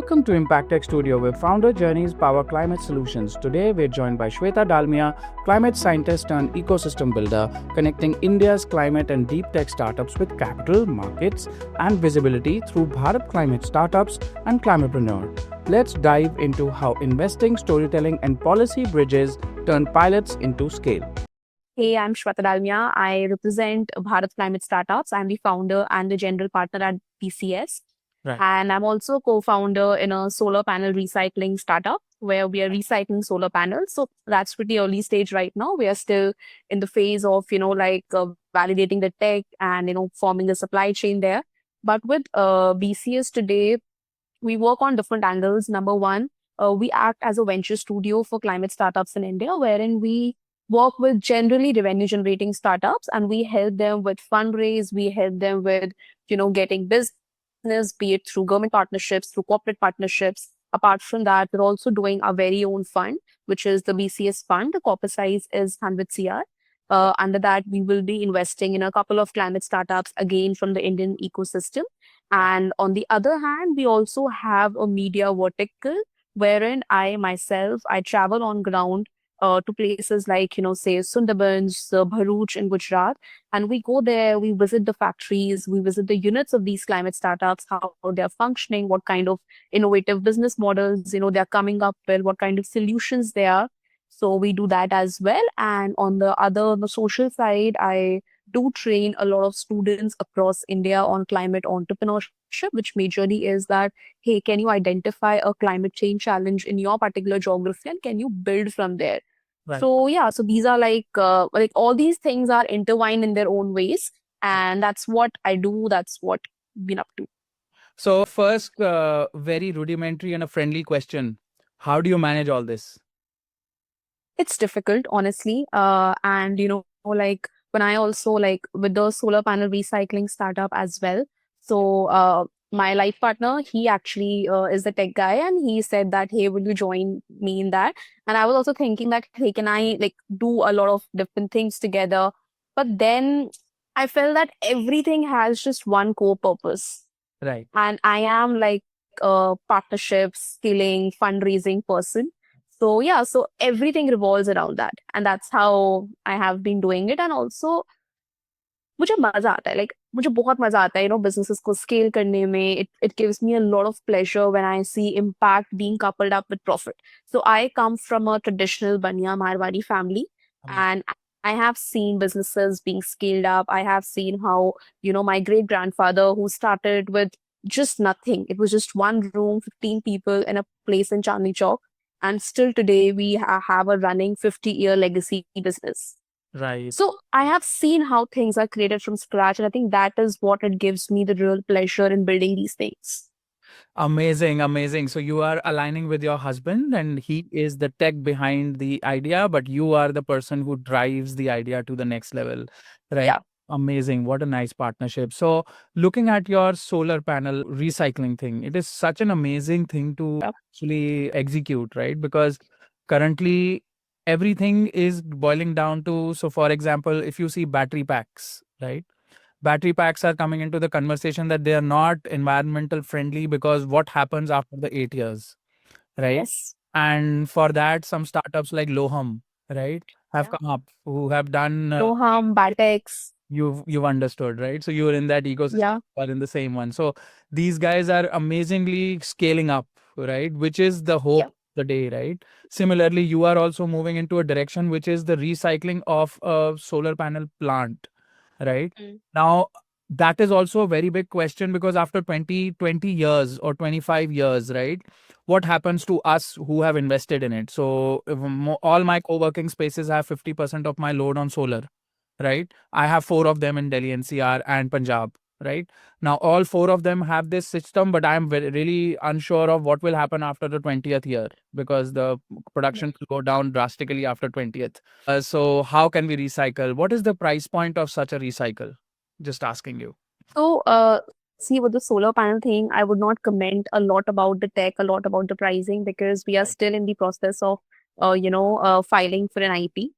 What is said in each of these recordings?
Welcome to Impact Tech Studio, where founder journeys power climate solutions. Today, we're joined by Shweta Dalmia, climate scientist and ecosystem builder, connecting India's climate and deep tech startups with capital, markets, and visibility through Bharat Climate Startups and Climapreneur. Let's dive into how investing, storytelling, and policy bridges turn pilots into scale. Hey, I'm Shweta Dalmia. I represent Bharat Climate Startups. I'm the founder and the general partner at BCS. Right. And I'm also co-founder in a solar panel recycling startup where we are recycling solar panels. So that's pretty early stage right now. We are still in the phase of, validating the tech and, forming the supply chain there. But with BCS today, we work on different angles. Number one, we act as a venture studio for climate startups in India, wherein we work with generally revenue generating startups and we help them with fundraise, we help them with, getting business, be it through government partnerships, through corporate partnerships. Apart from that, we're also doing our very own fund, which is the BCS fund. The corporate size is 100 CR. Under that, we will be investing in a couple of climate startups, again, from the Indian ecosystem. And on the other hand, we also have a media vertical wherein I travel on ground to places like, say Sundarbans, Bharuch in Gujarat. And we go there, we visit the factories, we visit the units of these climate startups, how they're functioning, what kind of innovative business models, they're coming up with, what kind of solutions they are. So we do that as well. And on the social side, I do train a lot of students across India on climate entrepreneurship, which majorly is that, hey, can you identify a climate change challenge in your particular geography and can you build from there? Right. So these are like all these things are intertwined in their own ways. And that's what I do. That's what I've been up to. So, first, very rudimentary and a friendly question. How do you manage all this? It's difficult, honestly. And when I also like with the solar panel recycling startup as well. So my life partner, he actually is the tech guy, and he said that, hey, will you join me in that? And I was also thinking that, hey, can I like do a lot of different things together? But then I felt that everything has just one core purpose. Right. And I am like a partnership, scaling, fundraising person. So everything revolves around that. And that's how I have been doing it. And also, मुझे मजा आता है, like मुझे बहुत मजा आता है, businesses को scale करने में. It gives me a lot of pleasure when I see impact being coupled up with profit. So I come from a traditional Banya Marwari family, and I have seen businesses being scaled up. I have seen how, my great grandfather who started with just nothing. It was just one room, 15 people in a place in Chandni Chowk. And still today, we have a running 50-year legacy business. Right. So I have seen how things are created from scratch, and I think that is what it gives me the real pleasure in building these things. Amazing, amazing. So you are aligning with your husband, and he is the tech behind the idea, but you are the person who drives the idea to the next level, right? Yeah. Amazing. What a nice partnership. So, looking at your solar panel recycling thing, it is such an amazing thing to actually execute, right? Because currently everything is boiling down to, so for example, if you see battery packs, right? Battery packs are coming into the conversation that they are not environmental friendly because what happens after the 8 years, right? Yes. And for that, some startups like Loham, right, have come up who have done. No harm, Batex. You've understood, right? So you're in that ecosystem, Yeah. or in the same one. So these guys are amazingly scaling up, right? Which is the hope of the day, right? Similarly, you are also moving into a direction which is the recycling of a solar panel plant, right? Now, that is also a very big question because after 20 years or 25 years, right? What happens to us who have invested in it? So if all my co-working spaces have 50% of my load on solar, right? I have 4 of them in Delhi NCR and Punjab, right? Now, all 4 of them have this system, but I'm really unsure of what will happen after the 20th year because the production will go down drastically after 20th. So how can we recycle? What is the price point of such a recycle? Just asking you. So, see, with the solar panel thing, I would not comment a lot about the tech, a lot about the pricing, because we are still in the process of, filing for an IP.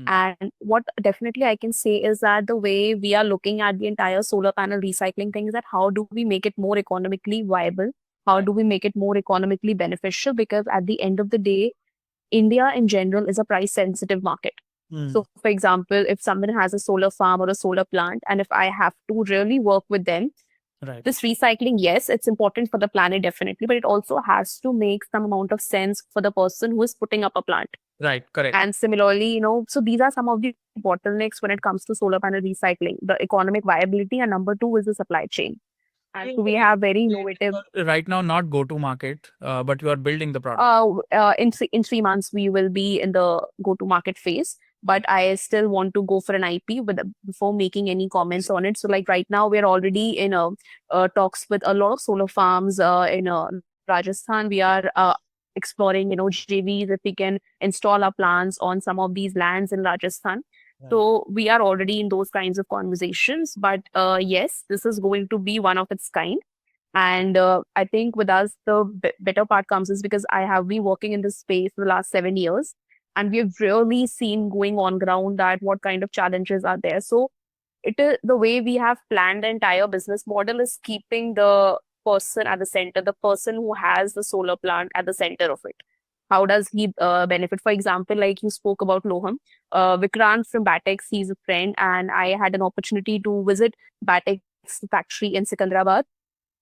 And what definitely I can say is that the way we are looking at the entire solar panel recycling thing is that how do we make it more economically viable? How do we make it more economically beneficial? Because at the end of the day, India in general is a price sensitive market. So, for example, if someone has a solar farm or a solar plant, and if I have to really work with them, Right. this recycling, yes, it's important for the planet, definitely, but it also has to make some amount of sense for the person who is putting up a plant. Right. Correct. And similarly, so these are some of the bottlenecks when it comes to solar panel recycling, the economic viability, and number two is the supply chain. And so we have very innovative. Right now, not go to market, but you are building the product. In 3 months, we will be in the go-to-market phase, but I still want to go for an IP before making any comments on it. So, like right now, we're already in talks with a lot of solar farms in Rajasthan. We are exploring, JVs if we can install our plants on some of these lands in Rajasthan. Right. So we are already in those kinds of conversations. But yes, this is going to be one of its kind. And I think with us, the better part comes is because I have been working in this space for the last 7 years, and we have really seen going on ground that what kind of challenges are there. So it is the way we have planned the entire business model is keeping the person at the center, the person who has the solar plant at the center of it. How does he benefit? For example, like you spoke about Loham, Vikrant from Batex, he's a friend, and I had an opportunity to visit Batex factory in Secunderabad.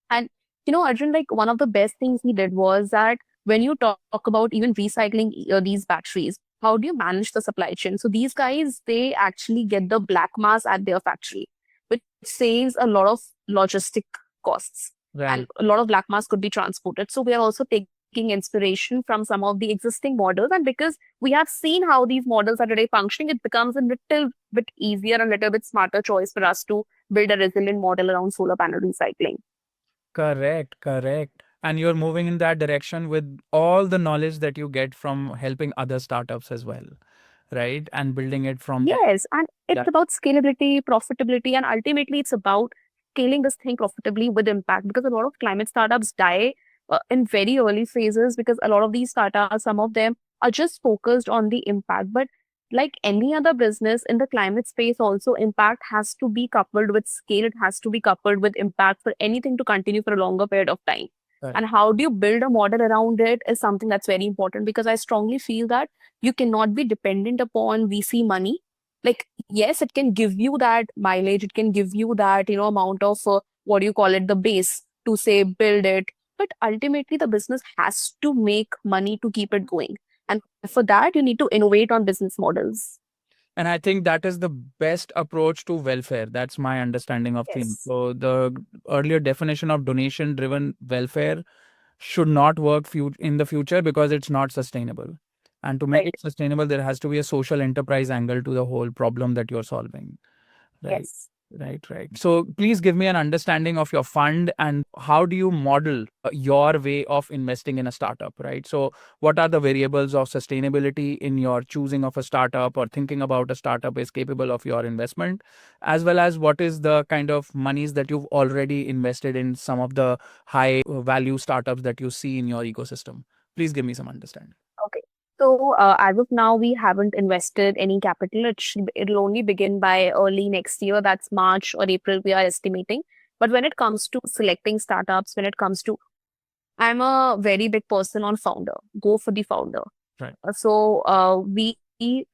And Arjun, like one of the best things he did was that when you talk about even recycling these batteries, how do you manage the supply chain? So these guys, they actually get the black mass at their factory, which saves a lot of logistic costs. Right. And a lot of black mass could be transported. So we are also taking inspiration from some of the existing models. And because we have seen how these models are today functioning, it becomes a little bit easier and a little bit smarter choice for us to build a resilient model around solar panel recycling. Correct, correct. And you're moving in that direction with all the knowledge that you get from helping other startups as well, right? And building it from there. Yes, and it's Yeah. about scalability, profitability, and ultimately it's about scaling this thing profitably with impact because a lot of climate startups die in very early phases because a lot of these startups, some of them are just focused on the impact. But like any other business in the climate space, also impact has to be coupled with scale. It has to be coupled with impact for anything to continue for a longer period of time. Correct. And how do you build a model around it is something that's very important because I strongly feel that you cannot be dependent upon VC money. Like, yes, it can give you that mileage, it can give you that, amount of what do you call it, the base to say build it. But ultimately, the business has to make money to keep it going. And for that, you need to innovate on business models. And I think that is the best approach to welfare. That's my understanding of things. Yes. So the earlier definition of donation driven welfare should not work in the future because it's not sustainable. And to make Right. it sustainable, there has to be a social enterprise angle to the whole problem that you're solving. Right. Yes. Right. So please give me an understanding of your fund and how do you model your way of investing in a startup, right? So what are the variables of sustainability in your choosing of a startup or thinking about a startup is capable of your investment, as well as what is the kind of monies that you've already invested in some of the high value startups that you see in your ecosystem? Please give me some understanding. Okay. So as of now, we haven't invested any capital. It'll only begin by early next year. That's March or April, we are estimating. But when it comes to selecting startups, I'm a very big person on founder. Go for the founder. Right. So we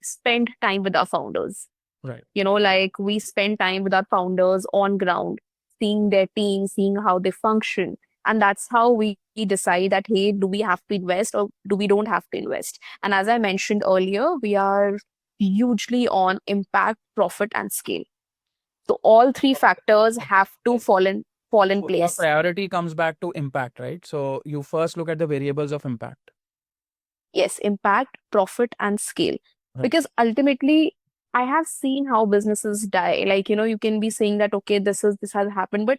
spend time with our founders. Right. Like we spend time with our founders on ground, seeing their team, seeing how they function. And that's how we decide that, hey, do we have to invest or do we don't have to invest? And as I mentioned earlier, we are hugely on impact, profit, and scale. So all three factors have to fall in So your place. priority comes back to impact, right? So you first look at the variables of impact. Yes, impact, profit, and scale. Right. Because ultimately, I have seen how businesses die. Like, you can be saying that, okay, this has happened, but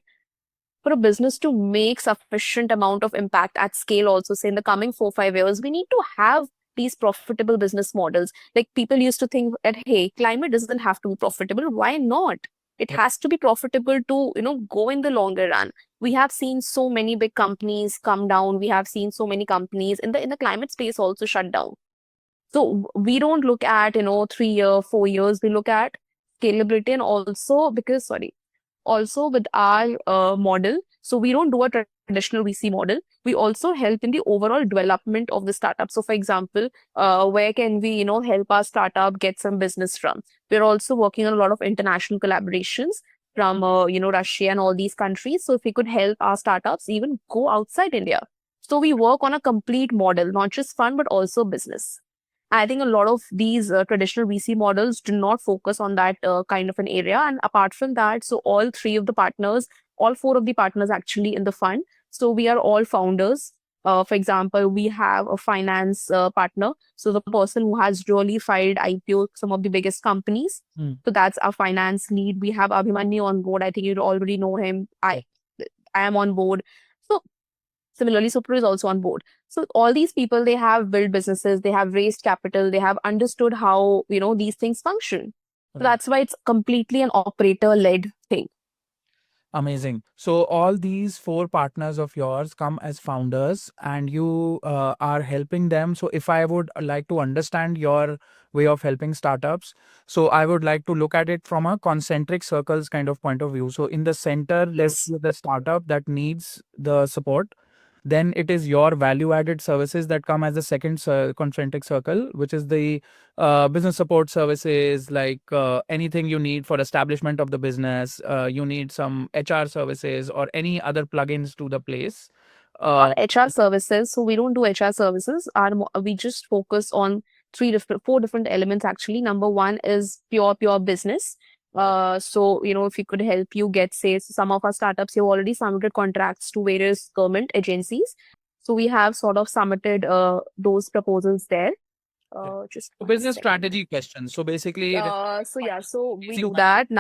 for a business to make sufficient amount of impact at scale, also say in the coming 4-5 years, we need to have these profitable business models. Like people used to think that, hey, climate doesn't have to be profitable. Why not? It Right. has to be profitable to, go in the longer run. We have seen so many big companies come down. We have seen so many companies in the climate space also shut down. So we don't look at, 3 year, 4 years. We look at scalability and also because, sorry, also with our model, so we don't do a traditional VC model. We also help in the overall development of the startup. So, for example, where can we, help our startup get some business from? We're also working on a lot of international collaborations from, Russia and all these countries. So, if we could help our startups even go outside India. So, we work on a complete model, not just fund, but also business. I think a lot of these traditional VC models do not focus on that kind of an area. And apart from that, so all four of the partners actually in the fund. So we are all founders. For example, we have a finance partner. So the person who has really filed IPO, some of the biggest companies. Hmm. So that's our finance lead. We have Abhimanyu on board. I think you already know him. I am on board. So similarly, Supro is also on board. So all these people, they have built businesses, they have raised capital, they have understood how, these things function. So Right. that's why it's completely an operator-led thing. Amazing. So all these four partners of yours come as founders, and you are helping them. So if I would like to understand your way of helping startups, so I would like to look at it from a concentric circles kind of point of view. So in the center, let's say the startup that needs the support. Then it is your value added services that come as the second concentric circle, which is the business support services, like anything you need for establishment of the business. You need some HR services or any other plugins to the place. Or HR services. So we don't do HR services. We just focus on four different elements actually. Number one is pure business. So if you could help you get, say, some of our startups have already submitted contracts to various government agencies. So we have sort of submitted those proposals there. Just So one business second. strategy questions. So basically, So we raising do money. that.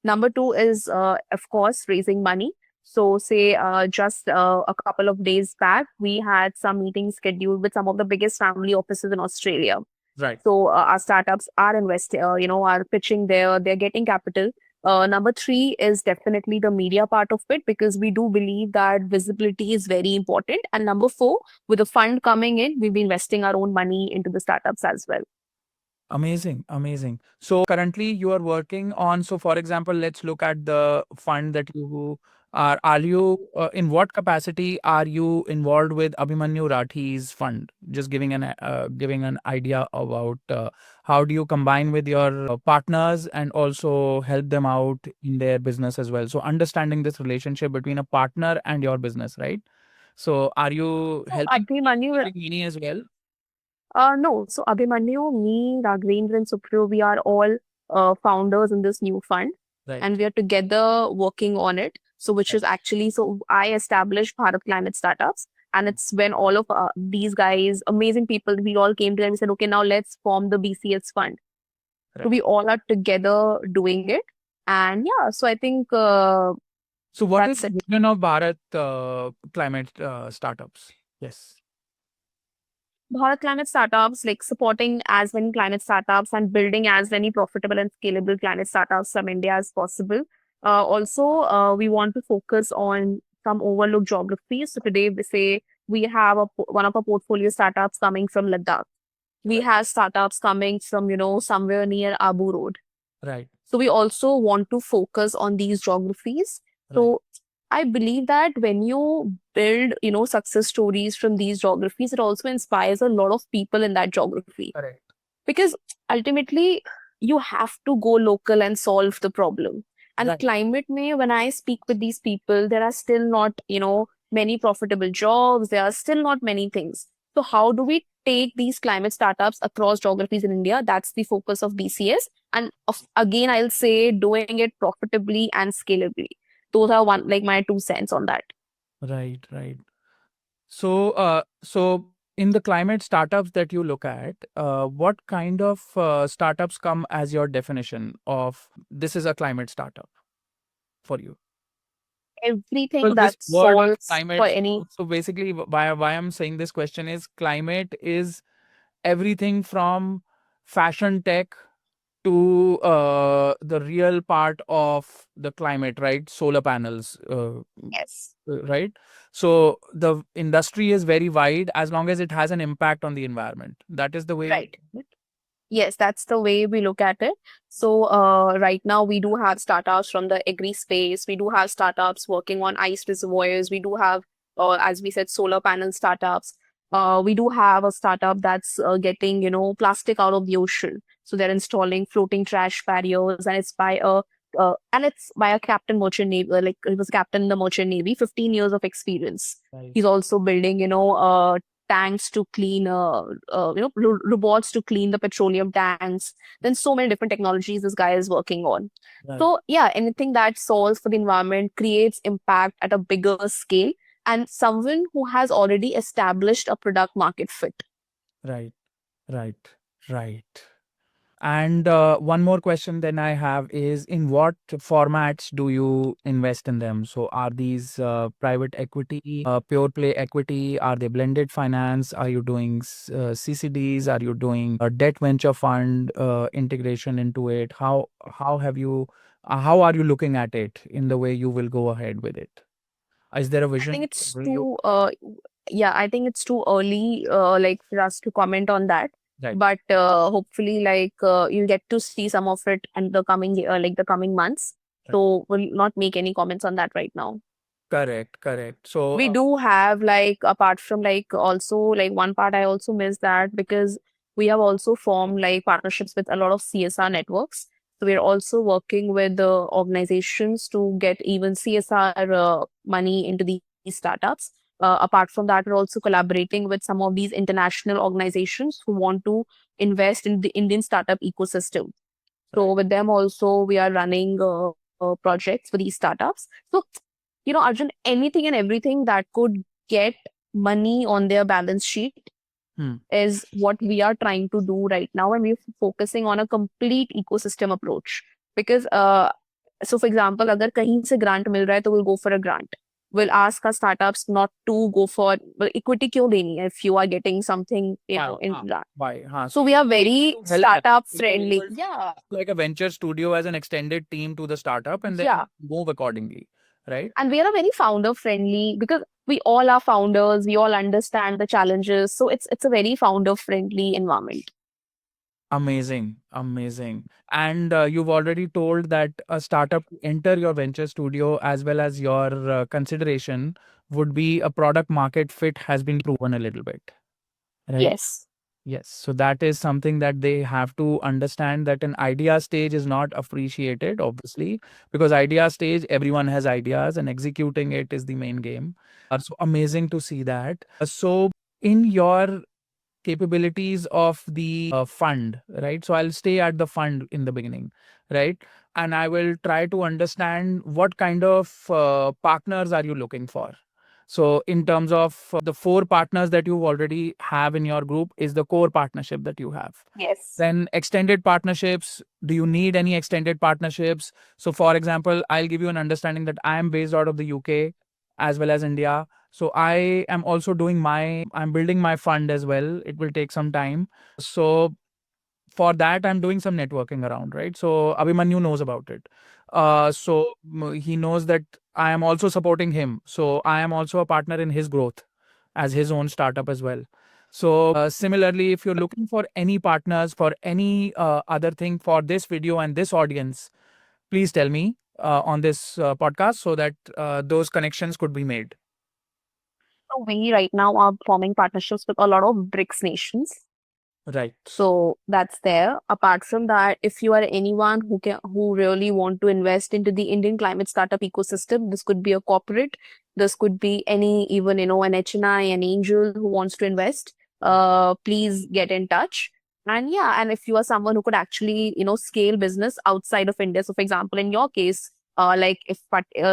Number two is, of course, raising money. So, say, just a couple of days back, we had some meetings scheduled with some of the biggest family offices in Australia. Right. So, our startups are investing, are pitching there, they're getting capital. Number three is definitely the media part of it, because we do believe that visibility is very important. And number four, with the fund coming in, we've been investing our own money into the startups as well. Amazing, amazing. So currently you are working on, so for example, let's look at the fund that you are you in what capacity are you involved with Abhimanyu Rathi's fund? Just giving an idea about how do you combine with your partners and also help them out in their business as well. So understanding this relationship between a partner and your business, right? So are you So, helping Abhimanyu, Mini as well? no. So Abhimanyu, me, Raghavendra, and Supriyo, we are all founders in this new fund, Right. and we are together working on it. So, which is actually, so I established Bharat Climate Startups, and it's when all of these guys, amazing people, we all came together and said, okay, now let's form the BCS fund. So Right. we all are together doing it, and yeah. So I think So what is that's the it. vision of Bharat climate startups? Yes. Bharat Climate Startups, like supporting as many climate startups and building as many profitable and scalable climate startups from India as possible. Also, we want to focus on some overlooked geographies. So today we say we have one of our portfolio startups coming from Ladakh. We Right. have startups coming from, somewhere near Abu Road. Right. So we also want to focus on these geographies. Right. So I believe that when you build, success stories from these geographies, it also inspires a lot of people in that geography. Correct. Because ultimately, you have to go local and solve the problem. And Right. climate may, when I speak with these people, there are still not, many profitable jobs. There are still not many things. So how do we take these climate startups across geographies in India? That's the focus of BCS. And again, I'll say doing it profitably and scalably. Those are my 2 cents on that. Right. Right. So in the climate startups that you look at, what kind of startups come as your definition of this is a climate startup for you? Everything Well, this that word of solves for climate. any. So basically, why I'm saying this question is climate is everything from fashion tech to the real part of the climate, right? Solar panels, Yes. right? So the industry is very wide as long as it has an impact on the environment. That is the way. Right. Yes, that's the way we look at it. So, right now we do have startups from the agri space. We do have startups working on ice reservoirs. We do have, as we said, solar panel startups. We do have a startup that's getting, plastic out of the ocean. So they're installing floating trash barriers, and it's by a captain merchant navy. Like he was captain in the merchant navy, 15 years of experience. Right. He's also building, tanks to clean robots to clean the petroleum tanks. Then so many different technologies this guy is working on. Right. So yeah, anything that solves for the environment, creates impact at a bigger scale, and someone who has already established a product market fit. Right. Right. Right. And one more question then I have is, in what formats do you invest in them? So are these private equity, pure play equity? Are they blended finance? Are you doing CCDs? Are you doing a debt venture fund integration into it? How have you how are you looking at it in the way you will go ahead with it? Is there a I think vision it's for you? too yeah, I think it's too early like for us to comment on that. Right. But hopefully like you'll get to see some of it in the coming year, like the coming months. Right. So we'll not make any comments on that right now. Correct. Correct. So We do have like apart from like also like one part I also missed that because we have also formed like partnerships with a lot of CSR networks. So we're also working with the organizations to get even CSR money into these startups. Apart from that, we're also collaborating with some of these international organizations who want to invest in the Indian startup ecosystem. So with them also, we are running projects for these startups. So, Arjun, anything and everything that could get money on their balance sheet hmm, is what we are trying to do right now. And we're focusing on a complete ecosystem approach. Because, so for example, अगर कहीं से grant मिल रहा है, तो we'll go for a grant. We'll ask our startups not to go for well, equity क्यों देनी है if you are getting something, in grant. why? So we are very To help them. startup So friendly. you're Yeah. like a venture studio as an extended team to the startup and then Yeah. move accordingly, right? And we are a very founder friendly because we all are founders, we all understand the challenges. So it's a very founder friendly environment. Amazing, amazing. And you've already told that a startup to enter your venture studio as well as your consideration would be a product market fit has been proven a little bit, right? Yes. Yes. So that is something that they have to understand, that an idea stage is not appreciated, obviously, because idea stage, everyone has ideas and executing it is the main game. So amazing to see that. So in your capabilities of the fund, right? So I'll stay at the fund in the beginning, right? And I will try to understand what kind of partners are you looking for. So in terms of the 4 partners that you already have in your group is the core partnership that you have. Yes. Then extended partnerships, do you need any extended partnerships? So for example, I'll give you an understanding that I am based out of the UK as well as India. So I am also I'm building my fund as well. It will take some time. So for that, I'm doing some networking around, right? So Abhimanyu knows about it. He knows that I am also supporting him. So I am also a partner in his growth as his own startup as well. So similarly, if you're looking for any partners for any other thing for this video and this audience, please tell me on this podcast so that those connections could be made. So we right now are forming partnerships with a lot of BRICS nations. Right. So that's there. Apart from that, if you are anyone who really want to invest into the Indian climate startup ecosystem, this could be a corporate, this could be any even an HNI, an angel who wants to invest. Please get in touch. And yeah, and if you are someone who could actually scale business outside of India, so for example, in your case, like if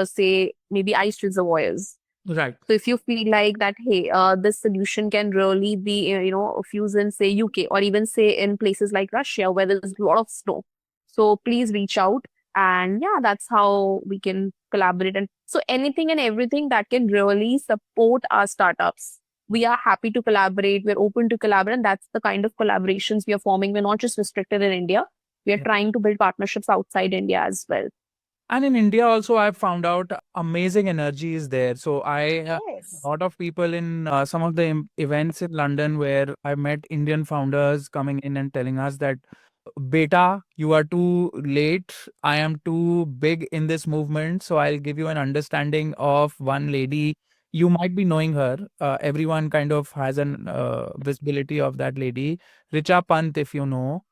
say maybe ice reservoirs. Right. So if you feel like that, hey, this solution can really be, fused in say UK or even say in places like Russia where there's a lot of snow. So please reach out, and yeah, that's how we can collaborate. And so anything and everything that can really support our startups, we are happy to collaborate. We're open to collaborate, and that's the kind of collaborations we are forming. We're not just restricted in India. We are Yeah. trying to build partnerships outside India as well. And in India also, I've found out amazing energy is there. So a Yes. lot of people in some of the events in London where I met Indian founders coming in and telling us that, beta, you are too late. I am too big in this movement. So I'll give you an understanding of one lady. You might be knowing her. Everyone kind of has an visibility of that lady, Richa Pant, if you know.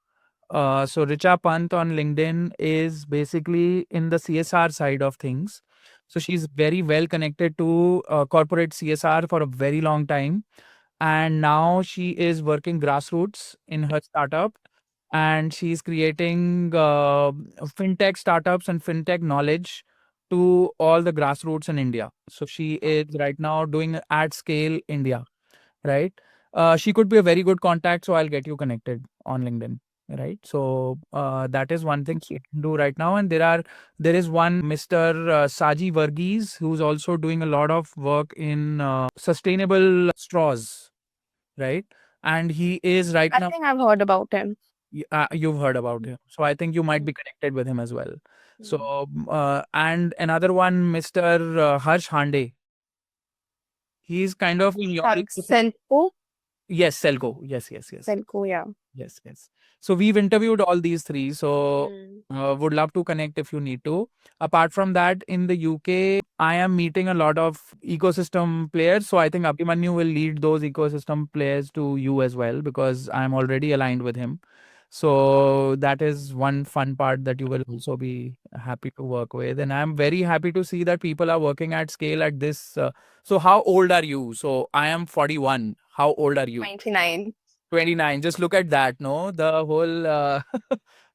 So Richa Pant on LinkedIn is basically in the CSR side of things. So she's very well connected to corporate CSR for a very long time. And now she is working grassroots in her startup, and she's creating fintech startups and fintech knowledge to all the grassroots in India. So she is right now doing at scale India, right? She could be a very good contact, so I'll get you connected on LinkedIn, right? So that is one thing she can do right now. And there is one Mr. Saji Varghese who's also doing a lot of work in sustainable straws, right? And he is right I now. think I've heard about him. You've heard about him, so I think you might Mm. be connected with him as well. So Mm. and another one, Mr. Harsh Hande. He's kind of in your ecosystem. Senko? Yes, Selco. Yes. Senko, yeah. Yes. So we've interviewed all these three. So Mm. would love to connect if you need to. Apart from that, in the UK, I am meeting a lot of ecosystem players. So I think Abhimanyu will lead those ecosystem players to you as well, because I'm already aligned with him. So that is one fun part that you will also be happy to work with. And I'm very happy to see that people are working at scale at this. So how old are you? So I am 41. How old are you? 29. 29. Just look at that, no? The whole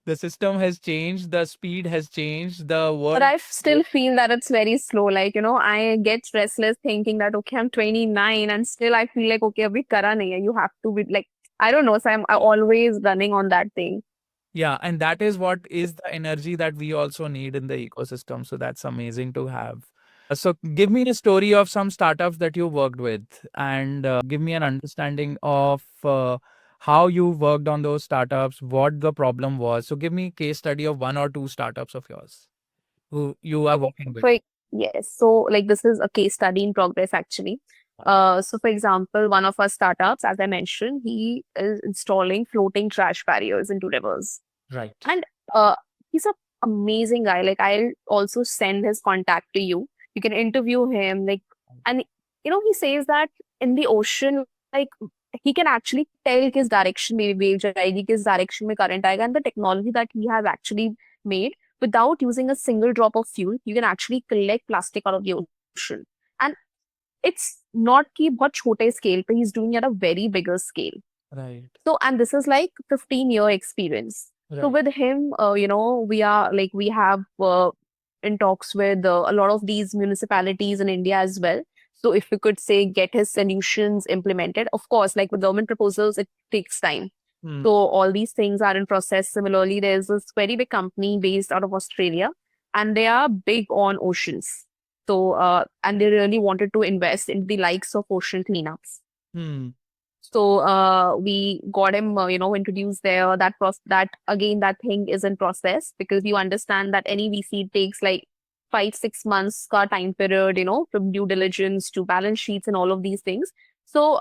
the system has changed, the speed has changed, the But world. I still feel that it's very slow. Like, I get restless thinking that, okay, I'm 29 and still I feel like, okay, abhi kara nahi hai. You have to be like, I don't know. So I'm always running on that thing. Yeah, and that is what is the energy that we also need in the ecosystem. So that's amazing to have. So give me a story of some startups that you worked with, and give me an understanding of how you worked on those startups, what the problem was. So give me a case study of one or two startups of yours who you are working with. For yes, so like this is a case study in progress actually. So for example, one of our startups, as I mentioned, he is installing floating trash barriers into rivers, Right. and he's a amazing guy. Like I'll also send his contact to you. You can interview him. Like, and he says that in the ocean, like he can actually tell किस direction में wave जाएगी, किस direction में current आएगा, and the technology that he has actually made without using a single drop of fuel, you can actually collect plastic out of the ocean. And it's not कि बहुत छोटे scale पे, he's doing it at a very bigger scale. Right. So, and this is like 15-year experience. So Right. with him, we are like, we have in talks with a lot of these municipalities in India as well. So if we could say get his solutions implemented, of course, like with government proposals, it takes time. Hmm. So all these things are in process. Similarly, there's this very big company based out of Australia, and they are big on oceans. So, and they really wanted to invest in the likes of ocean cleanups. Hmm. So we got him, introduced there. That again, that thing is in process because you understand that any VC takes like 5-6 months ka time period, from due diligence to balance sheets and all of these things. So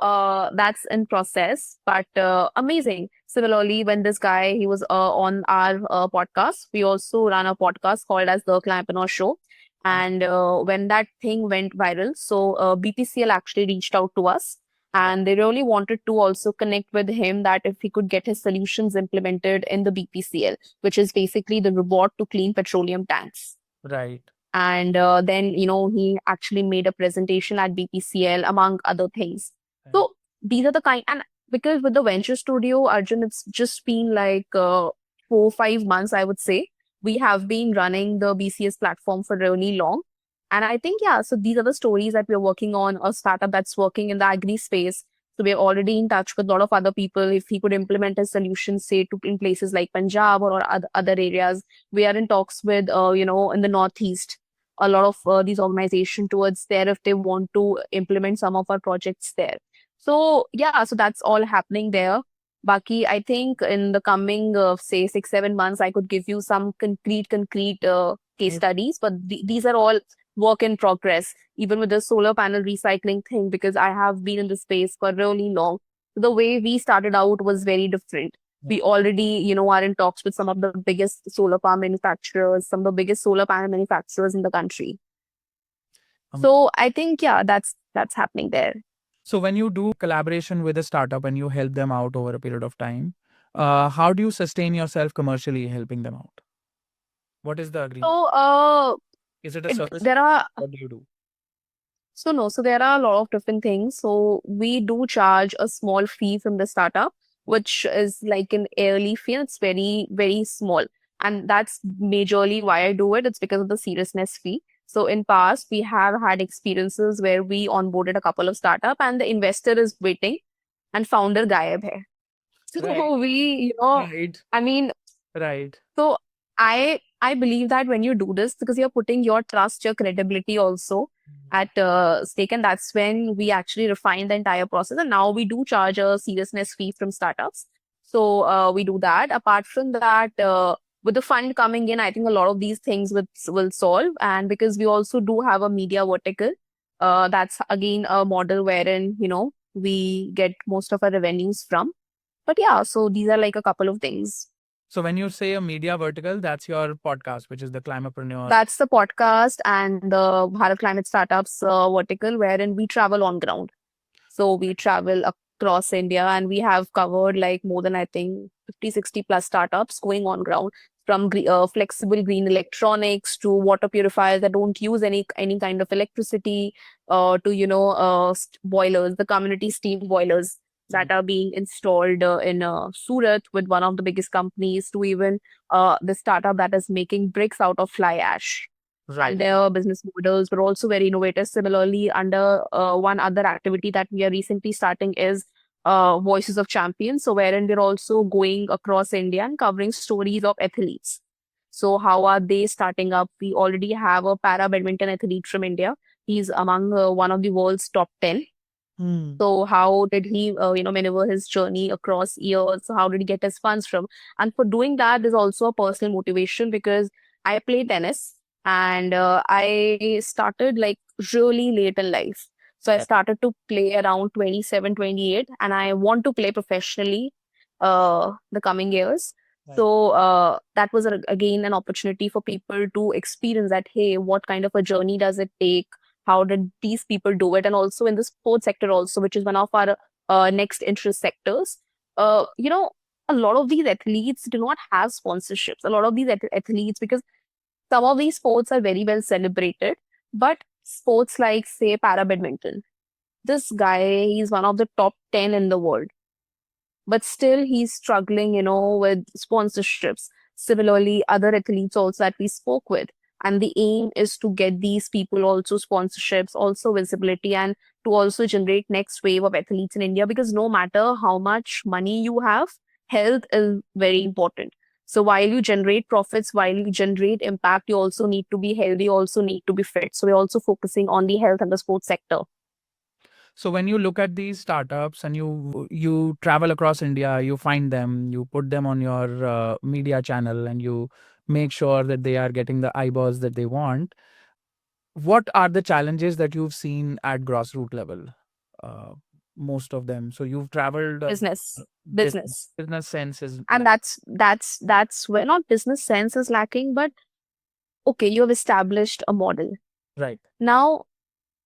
that's in process, but amazing. Similarly, when this guy he was on our podcast, we also run a podcast called as the Clampino Show. And when that thing went viral, so BPCL actually reached out to us and they really wanted to also connect with him that if he could get his solutions implemented in the BPCL, which is basically the robot to clean petroleum tanks. Right. And then, he actually made a presentation at BPCL, among other things. Right. So these are the kind, and because with the Venture Studio, Arjun, it's just been like 4-5 months, I would say. We have been running the BCS platform for really long. And I think, yeah, so these are the stories that we're working on, a startup that's working in the agri space. So we're already in touch with a lot of other people. If he could implement his solutions, say, in places like Punjab or other areas, we are in talks with, in the Northeast, a lot of these organizations towards there if they want to implement some of our projects there. So yeah, so that's all happening there. Baki, I think in the coming say 6-7 months, I could give you some concrete case Right. studies, but these are all work in progress. Even with the solar panel recycling thing, because I have been in the space for really long, the way we started out was very different. We already, are in talks with some of the biggest solar power manufacturers, some of the biggest solar panel manufacturers in the country. Um, So I think, yeah, that's happening there. So when you do collaboration with a startup and you help them out over a period of time, how do you sustain yourself commercially helping them out? What is the agreement? So Is it a service? there are What do you do? So no, so there are a lot of different things. So we do charge a small fee from the startup, which is like an yearly fee. And it's very, very small. And that's majorly why I do it. It's because of the seriousness fee. So in past, we have had experiences where we onboarded a couple of startup and the investor is waiting and founder gayab hai. Right. So Right. I mean, Right. so I believe that when you do this, because you're putting your trust, your credibility also at stake, and that's when we actually refine the entire process. And now we do charge a seriousness fee from startups. So we do that. Apart from that, with the fund coming in, I think a lot of these things will solve. And because we also do have a media vertical, that's again a model wherein we get most of our revenues from. But yeah, so these are like a couple of things. So when you say a media vertical, that's your podcast, which is the Climapreneur. That's the podcast and the Bharat Climate Startups vertical, wherein we travel on ground. So we travel across India and we have covered like more than, I think, 50, 60 plus startups going on ground, from flexible green electronics to water purifiers that don't use any kind of electricity, to boilers, the community steam boilers that are being installed in Surat with one of the biggest companies, to even the startup that is making bricks out of fly ash. And Right. their business models were also very innovative. Similarly, under one other activity that we are recently starting is Voices of Champions. So, wherein we're also going across India and covering stories of athletes. So, how are they starting up? We already have a para badminton athlete from India. He's among one of the world's top 10. Hmm. So how did he, maneuver his journey across years? So how did he get his funds from? And for doing that, there's also a personal motivation because I play tennis and I started like really late in life. So I started to play around 27, 28, and I want to play professionally the coming years. Right. So that was again an opportunity for people to experience that, hey, what kind of a journey does it take? How did these people do it? And also in the sports sector also, which is one of our next interest sectors, uh, you know a lot of these athletes do not have sponsorships. A lot of these athletes, because some of these sports are very well celebrated, but sports like, say, para badminton, this guy, he's one of the top 10 in the world, but still he's struggling, with sponsorships. Similarly, other athletes also that we spoke with. And the aim is to get these people also sponsorships, also visibility, and to also generate next wave of athletes in India. Because no matter how much money you have, health is very important. So while you generate profits, while you generate impact, you also need to be healthy, you also need to be fit. So we're also focusing on the health and the sports sector. So when you look at these startups and you travel across India, you find them, you put them on your media channel, and you make sure that they are getting the eyeballs that they want. What are the challenges that you've seen at grassroots level? Uh, Most of them. So you've traveled. Business, Bus- business. business sense is And that's where not business sense is lacking, but okay, you have established a model. right. Now,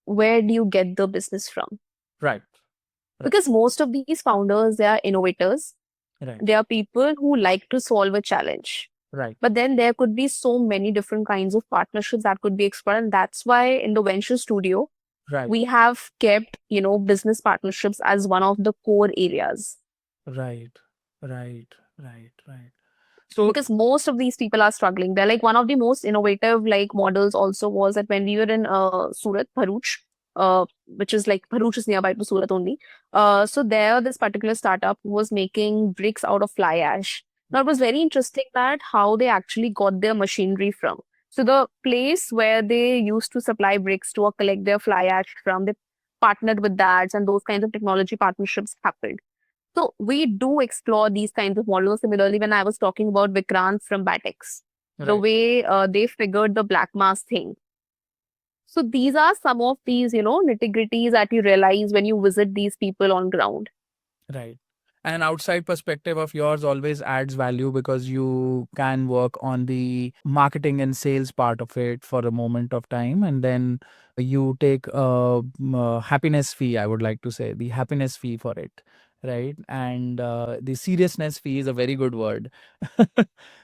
where do you get the business from? Right. Right. Because most of these founders, they are innovators. Right. They are people who like to solve a challenge. Right. But then there could be so many different kinds of partnerships that could be explored. And that's why in the Venture Studio, Right. we have kept, business partnerships as one of the core areas. Right. Right. Right. Right. So Because most of these people are struggling. They're like one of the most innovative like models also was that when we were in Surat, Bharuch, which is like Bharuch is nearby to Surat only. So there, this particular startup was making bricks out of fly ash. Now it was very interesting that how they actually got their machinery from. So the place where they used to supply bricks to or collect their fly ash from, they partnered with that, and those kinds of technology partnerships happened. So we do explore these kinds of models. Similarly, when I was talking about Vikrant from Batex, the Right. way they figured the black mass thing. So these are some of these, nitty-gritties that you realize when you visit these people on ground. Right. An outside perspective of yours always adds value because you can work on the marketing and sales part of it for a moment of time. And then you take a happiness fee, I would like to say, the happiness fee for it. Right. And the seriousness fee is a very good word.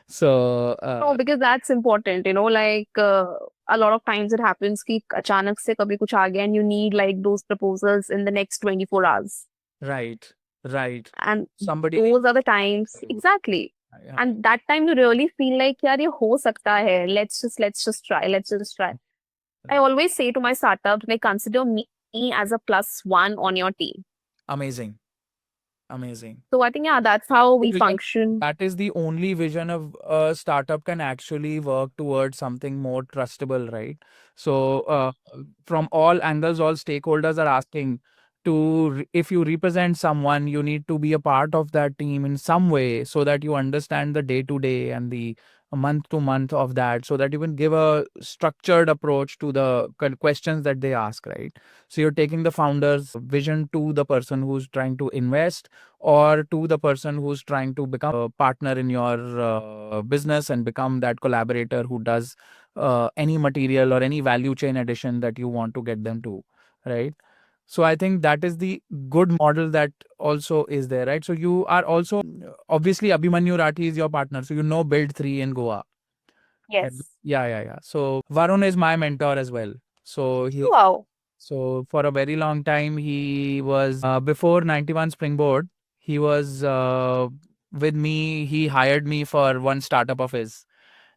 So, No, because that's important, like a lot of times it happens कि अचानक से कभी कुछ आ गया and you need like those proposals in the next 24 hours. right. Right. And Somebody. those are the times, exactly. Yeah. And that time you really feel like, यार ये हो सकता है. Let's just try. Let's just try. I always say to my startups, like consider me as a plus one on your team. Amazing. Amazing. So I think, yeah, that's how we Vision, function. that is the only vision of a startup can actually work towards something more trustable, right? So, from all angles, all stakeholders are asking if you represent someone, you need to be a part of that team in some way so that you understand the day to day and the month to month of that, so that you can give a structured approach to the questions that they ask, right? So, you're taking the founder's vision to the person who's trying to invest or to the person who's trying to become a partner in your business and become that collaborator who does any material or any value chain addition that you want to get them to, right? So I think that is the good model that also is there, right? So you are also obviously Abhimanyu Rathi is your partner, so you know Build 3 in Goa. Yes. Yeah. So Varun is my mentor as well. So Wow. for a very long time, he was before 91 Springboard. He was with me. He hired me for one startup of his,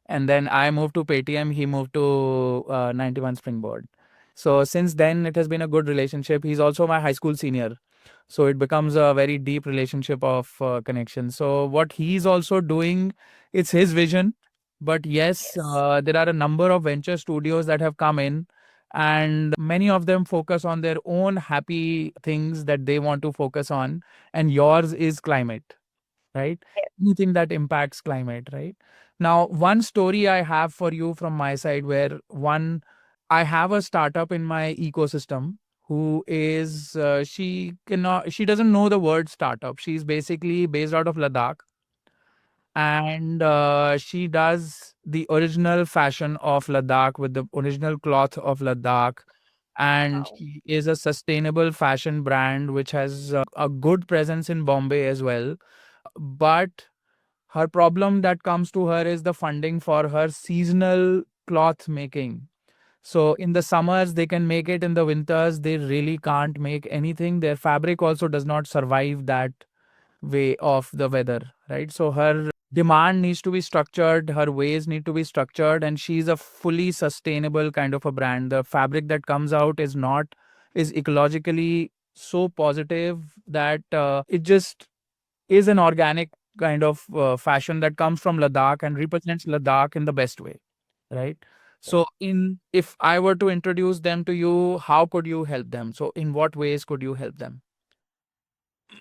and then I moved to Paytm. He moved to 91 Springboard. So since then, it has been a good relationship. He's also my high school senior, so it becomes a very deep relationship of connection. So what he's also doing, it's his vision, but yes, Yes. there are a number of venture studios that have come in, and many of them focus on their own happy things that they want to focus on, and yours is climate, right? Yes. Anything that impacts climate, right? Now, one story I have for you from my side, where I have a startup in my ecosystem who is she doesn't know the word startup. She's basically based out of Ladakh, and she does the original fashion of Ladakh with the original cloth of Ladakh. And Wow. she is a sustainable fashion brand which has a good presence in Bombay as well. But her problem that comes to her is the funding for her seasonal cloth making. So in the summers they can make it, in the winters they really can't make anything. Their fabric also does not survive that way of the weather, right? So her demand needs to be structured, her ways need to be structured, and she's a fully sustainable kind of a brand. The fabric that comes out is ecologically so positive that it just is an organic kind of fashion that comes from Ladakh and represents Ladakh in the best way, right? So, in if I were to introduce them to you, how could you help them? So, in what ways could you help them?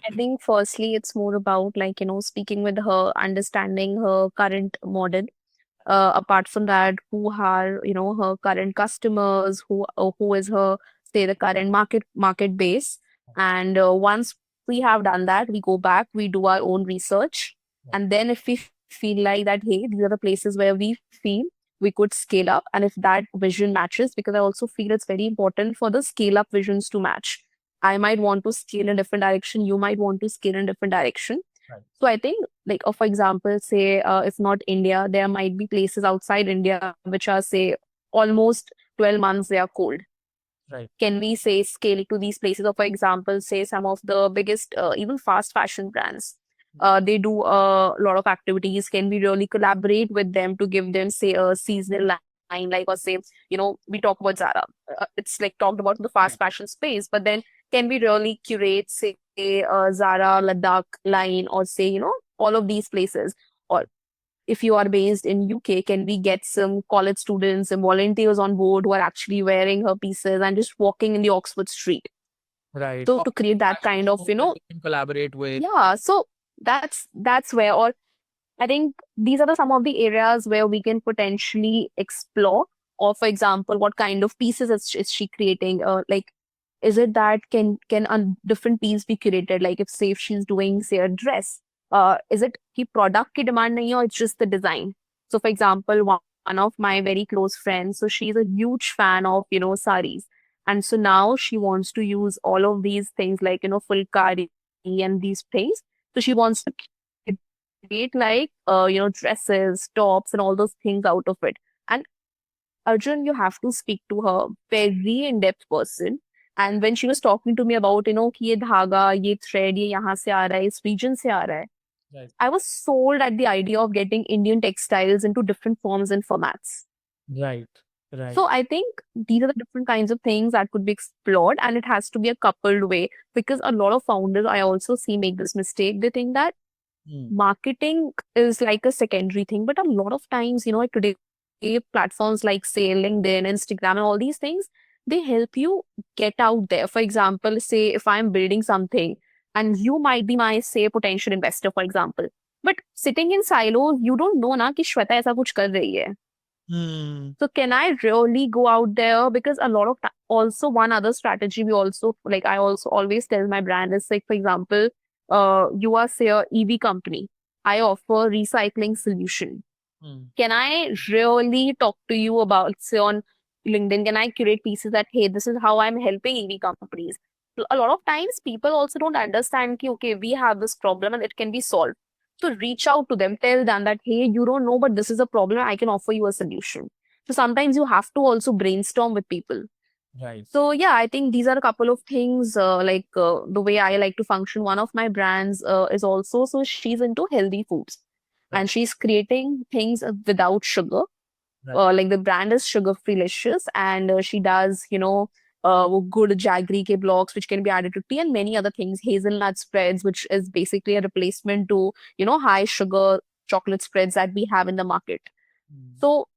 I think firstly, it's more about like, speaking with her, understanding her current model. Apart from that, who are, her current customers, who is her, say, the current market base. And once we have done that, we go back, we do our own research. And then if we feel like that, hey, these are the places where we feel we could scale up. And if that vision matches, because I also feel it's very important for the scale up visions to match. I might want to scale in a different direction. You might want to scale in a different direction. Right. So I think, like, for example, say, if not India, there might be places outside India which are, say, almost 12 months they are cold. Right. Can we say scale to these places? Or for example, say some of the biggest, even fast fashion brands, they do a lot of activities. Can we really collaborate with them to give them, say, a seasonal line, like, or say, we talk about Zara. It's like talked about in the fast fashion space, but then can we really curate, say, a Zara Ladakh line, or say, all of these places? Or if you are based in UK, can we get some college students and volunteers on board who are actually wearing her pieces and just walking in the Oxford street? Right. So Or to create that fashion kind of, shows that you can collaborate with. yeah. So that's where, or I think these are some of the areas where we can potentially explore. Or, for example, what kind of pieces is she creating? Like, is it that can a different piece be created? Like, if say if she's doing say a dress, is it ki product ki demand nahi hai or it's just the design? So, for example, one of my very close friends, so she's a huge fan of saris, and so now she wants to use all of these things like fulkari and these things. So she wants to create like dresses, tops, and all those things out of it. And Arjun, you have to speak to her, very in-depth person. And when she was talking to me about कि ये धागा, ये thread, ये यहाँ से आ रहा है, इस region से आ रहा है, Right. I was sold at the idea of getting Indian textiles into different forms and formats. Right. Right. So I think these are the different kinds of things that could be explored, and it has to be a coupled way, because a lot of founders I also see make this mistake. They think that marketing is like a secondary thing, but a lot of times, today platforms like say LinkedIn, Instagram, and all these things, they help you get out there. For example, say if I'm building something and you might be my say potential investor, for example, but sitting in silos, you don't know na कि श्वेता ऐसा कुछ कर रही है. So can I really go out there? Because a lot of also one other strategy we also like I also always tell my brand is like, for example, you are say a EV company. I offer recycling solution. Can I really talk to you about say on LinkedIn? Can I create pieces that hey, this is how I'm helping EV companies? A lot of times people also don't understand ki, okay, we have this problem and it can be solved. So reach out to them, tell them that hey, you don't know, but this is a problem. I can offer you a solution. So sometimes you have to also brainstorm with people. Right. So yeah, I think these are a couple of things the way I like to function. One of my brands is also so she's into healthy foods, Right. and she's creating things without sugar. Right. Like the brand is Sugar Free Licious, and she does good jaggery ke blocks which can be added to tea and many other things. Hazelnut spreads, which is basically a replacement to high sugar chocolate spreads that we have in the market. So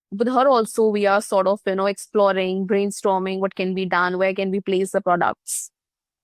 with her also we are sort of exploring, brainstorming what can be done, where can we place the products.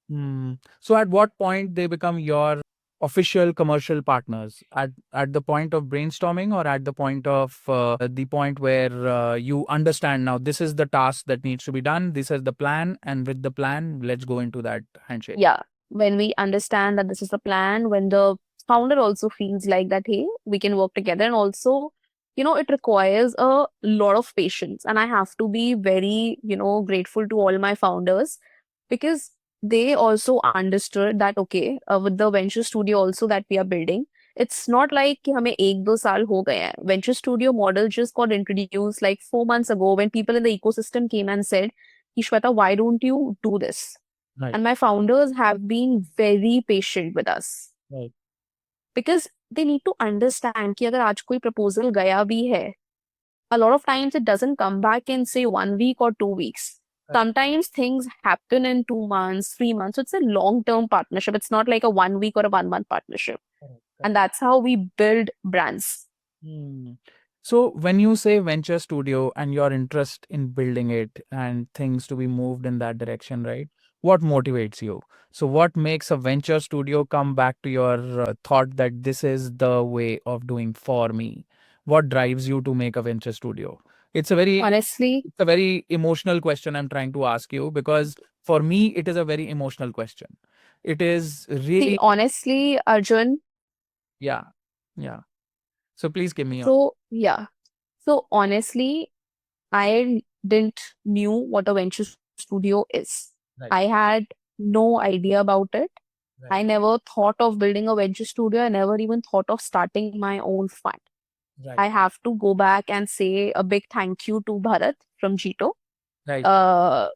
So at what point they become your official commercial partners? At the point of brainstorming, or at the point of the point where you understand now this is the task that needs to be done, this is the plan, and with the plan, let's go into that handshake. Yeah, when we understand that this is the plan, when the founder also feels like that, hey, we can work together, and also it requires a lot of patience, and I have to be very grateful to all my founders, because they also understood that okay, with the venture studio also that we are building, it's not like कि हमें 1-2 साल हो गए हैं. Venture studio model just got introduced like 4 months ago, when people in the ecosystem came and said, Ishweta, why don't you do this? Right. And my founders have been very patient with us. Right. Because they need to understand कि अगर आज कोई proposal गया भी है, a lot of times it doesn't come back in say 1 week or 2 weeks. Right. Sometimes things happen in 2 months, 3 months. So it's a long-term partnership. It's not like a 1 week or a 1 month partnership. Correct. And that's how we build brands. So when you say venture studio and your interest in building it and things to be moved in that direction, right? What motivates you? So what makes a venture studio come back to your thought that this is the way of doing for me? What drives you to make a venture studio? It's a Honestly, very emotional question I'm trying to ask you, because for me it is a very emotional question. It is see, really, honestly, Arjun, yeah, yeah. So please give me your. so yeah. So honestly, I didn't knew what a venture studio is. Right. I had no idea about it. Right. I never thought of building a venture studio. I never even thought of starting my own fund. Right. I have to go back and say a big thank you to Bharat from Jito. Right.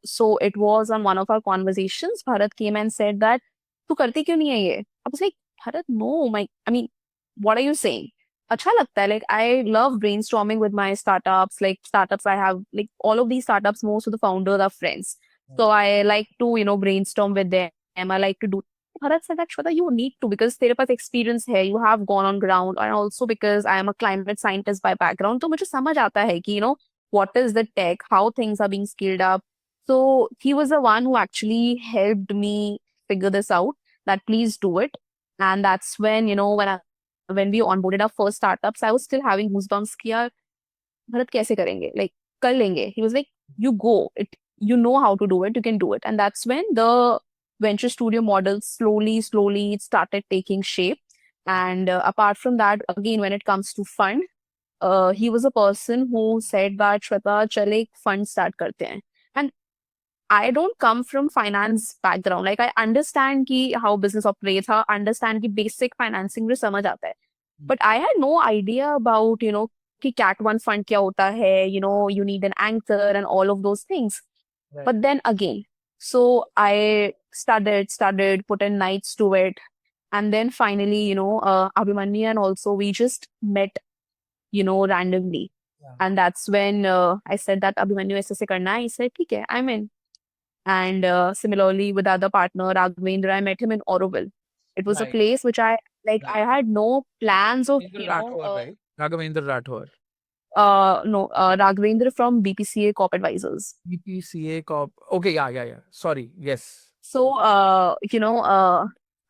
So it was on one of our conversations. Bharat came and said that, "तू करती क्यों नहीं है ये?" I was like, Bharat, no, I mean, what are you saying? अच्छा लगता है. Like, I love brainstorming with my startups. Like, startups I have, like, all of these startups, most of the founders are friends. So I like to, brainstorm with them. I like to do. Bharat said that, Shweta, you need to, because तेरे पास experience है, you have gone on ground, and also because I am a climate scientist by background, तो मुझे समझ आता है कि, what is the tech, how things are being scaled up. So he was the one who actually helped me figure this out, that please do it. And that's when, when when we onboarded our first startups, I was still having goosebumps कि यार भरत कैसे करेंगे, like कर लेंगे. He was like, you go, you know how to do it, you can do it. And that's when the venture studio model slowly it started taking shape. And apart from that, again, when it comes to fund, he was a person who said that Shweta, चल एक fund start करते हैं. And I don't come from finance background. Like I understand ki how business operates, I understand ki basic financing में समझ आता है. But I had no idea about, कि Cat 1 fund क्या होता है, you need an anchor and all of those things. Right. But then again, so I studied, put in nights to it. And then finally, Abhimanyu and also we just met, randomly. Yeah. And that's when I said that Abhimanyu ऐसे से करना है. He said, ठीक है, I'm in. And similarly with other partner, Raghavendra, I met him in Auroville. It was a Right. place which I Right. had no plans of, Raghavendra Rathore, right? Raghavendra Rathore. no, Raghavendra from BPCA Corp Advisors. BPCA Corp. Okay, yeah. Sorry. Yes. So,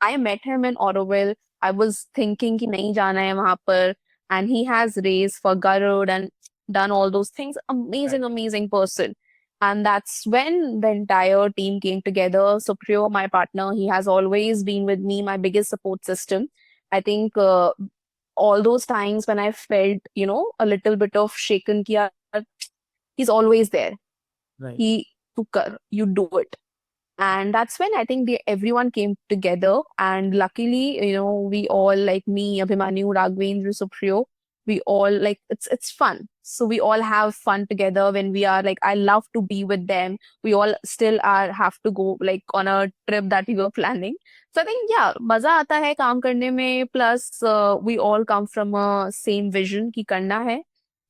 I met him in Auroville. I was thinking कि नहीं जाना है वहाँ पर, and he has raced for Garud and done all those things. Amazing person. And that's when the entire team came together. So Priyo, my partner, he has always been with me, my biggest support system. I think all those times when I felt, a little bit of shaken, कि यार, he's always there. Right. He took you do it. And that's when I think everyone came together. And luckily, we all, like me, Abhimanyu, Raghavendra, Supriyo, we all like it's fun. So we all have fun together when we are like, I love to be with them. We all still have to go like on a trip that we were planning. So I think yeah, मजा आता है काम करने में. Plus we all come from a same vision कि करना है.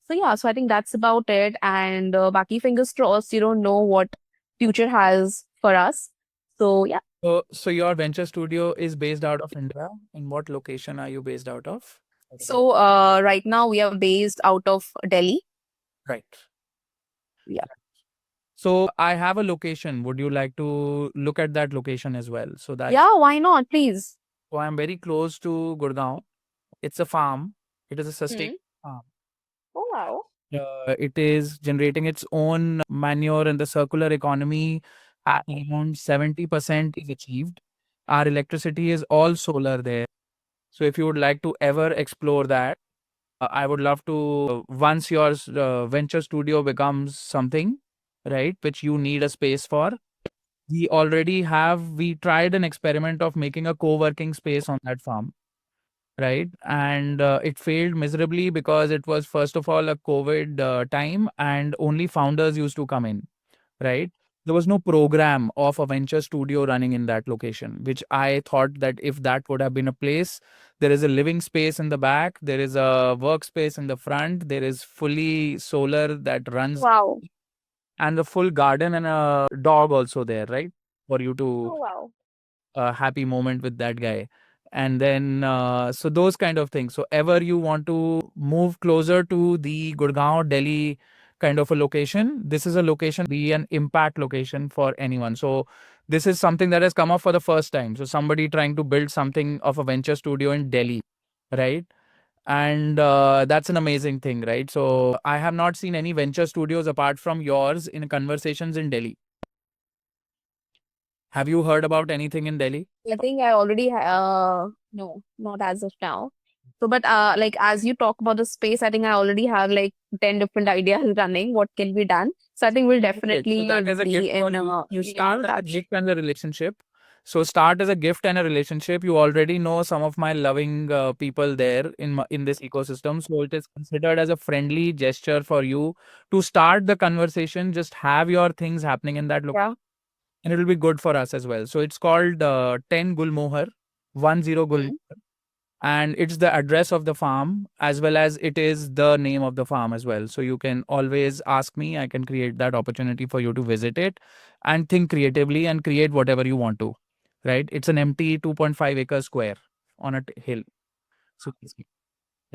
So yeah, so I think that's about it. And baki fingers crossed, you don't know what future has for us. So yeah. So your venture studio is based out of India. In what location are you based out of? So right now we are based out of Delhi. Right. Yeah. So I have a location. Would you like to look at that location as well? So that Yeah, why not? Please. so I'm very close to Gurgaon. It's a farm. It is a Hmm. sustainable farm. Oh wow. It is generating its own manure in the circular economy. At around 70% is achieved. Our electricity is all solar there. So if you would like to ever explore that, I would love to. Once your venture studio becomes something, right, which you need a space for, we tried an experiment of making a co-working space on that farm, right? And it failed miserably because it was, first of all, a COVID time and only founders used to come in, right? There was no program of a venture studio running in that location, which I thought that if that would have been a place, there is a living space in the back, there is a workspace in the front, there is fully solar that runs, Wow. and the full garden and a dog also there, right? For you to Oh wow. a happy moment with that guy. And then, so those kind of things. So, ever you want to move closer to the Gurgaon, Delhi kind of a location, this is a location be an impact location for anyone. So, this is something that has come up for the first time. So, somebody trying to build something of a venture studio in Delhi, right? And that's an amazing thing, right? So, I have not seen any venture studios apart from yours in conversations in Delhi. Have you heard about anything in Delhi? I think I already no, not as of now. So but like as you talk about the space, I think I already have like 10 different ideas running what can be done. So I think we'll Okay, definitely so that is a be gift for in you. You you know, start as a touch. gift and a relationship. So start as a gift and a relationship. You already know some of my loving people there in this ecosystem. So it is considered as a friendly gesture for you to start the conversation. Just have your things happening in that location, Yeah. and it will be good for us as well. So it's called 10 Gulmohar, 10 Gulmohar, Hmm. and it's the address of the farm as well as it is the name of the farm as well. So you can always ask me. I can create that opportunity for you to visit it and think creatively and create whatever you want to, right? It's an empty 2.5 acre square on a hill. So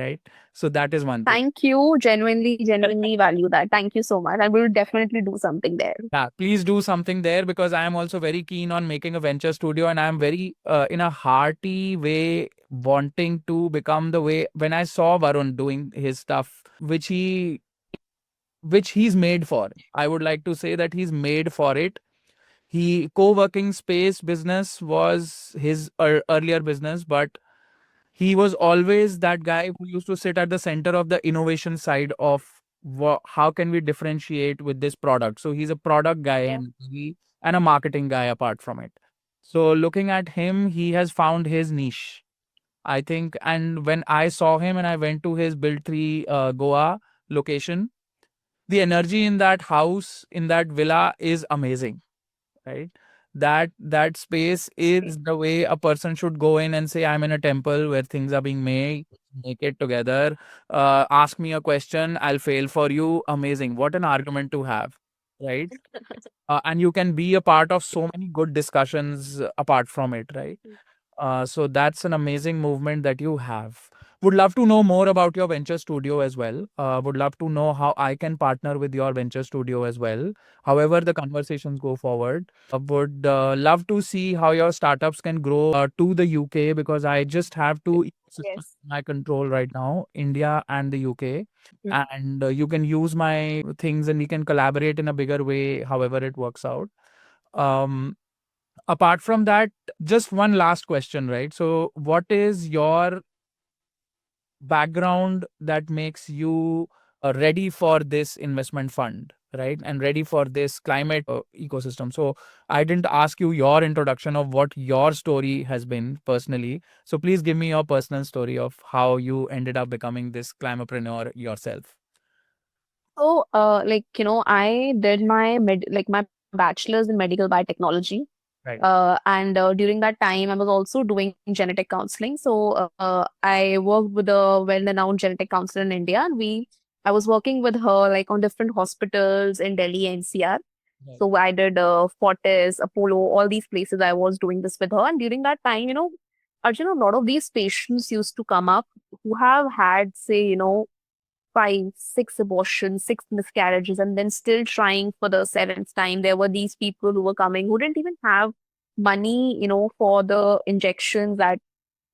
right? So that is one thing. Thank you. Genuinely value that. Thank you so much. I will definitely do something there. Yeah, please do something there because I am also very keen on making a venture studio, and I am very in a hearty way wanting to become the way when I saw Varun doing his stuff, which he's made for. I would like to say that he's made for it. He co-working space business was his earlier business, but he was always that guy who used to sit at the center of the innovation side of how can we differentiate with this product. So he's a product guy Yeah. and a marketing guy apart from it. So looking at him, he has found his niche, I think. And when I saw him and I went to his Build 3 Goa location, the energy in that house, in that villa is amazing, right? That space is the way a person should go in and say, I'm in a temple where things are being made, make it together. Ask me a question, I'll fail for you. Amazing. What an argument to have, right? And you can be a part of so many good discussions apart from it, right? So that's an amazing movement that you have. Would love to know more about your venture studio as well. Would love to know how I can partner with your venture studio as well. However, the conversations go forward. Would love to see how your startups can grow to the UK because I just have two ecosystems Yes. in my control right now, India and the UK. Mm. And you can use my things and we can collaborate in a bigger way, however it works out. Um, Apart from that, just one last question, right? So, what is your background that makes you ready for this investment fund, right? And ready for this climate ecosystem? So, I didn't ask you your introduction of what your story has been personally. So, please give me your personal story of how you ended up becoming this climapreneur yourself. So, I did my bachelor's in medical biotechnology. Right. And during that time, I was also doing genetic counseling. So, I worked with a well-renowned genetic counselor in India, and I was working with her like on different hospitals in Delhi NCR. Right. So I did Fortis, Apollo, all these places. I was doing this with her, and during that time, Arjun, a lot of these patients used to come up who have had, say, five, six abortions, six miscarriages, and then still trying for the seventh time. There were these people who were coming who didn't even have money, for the injections that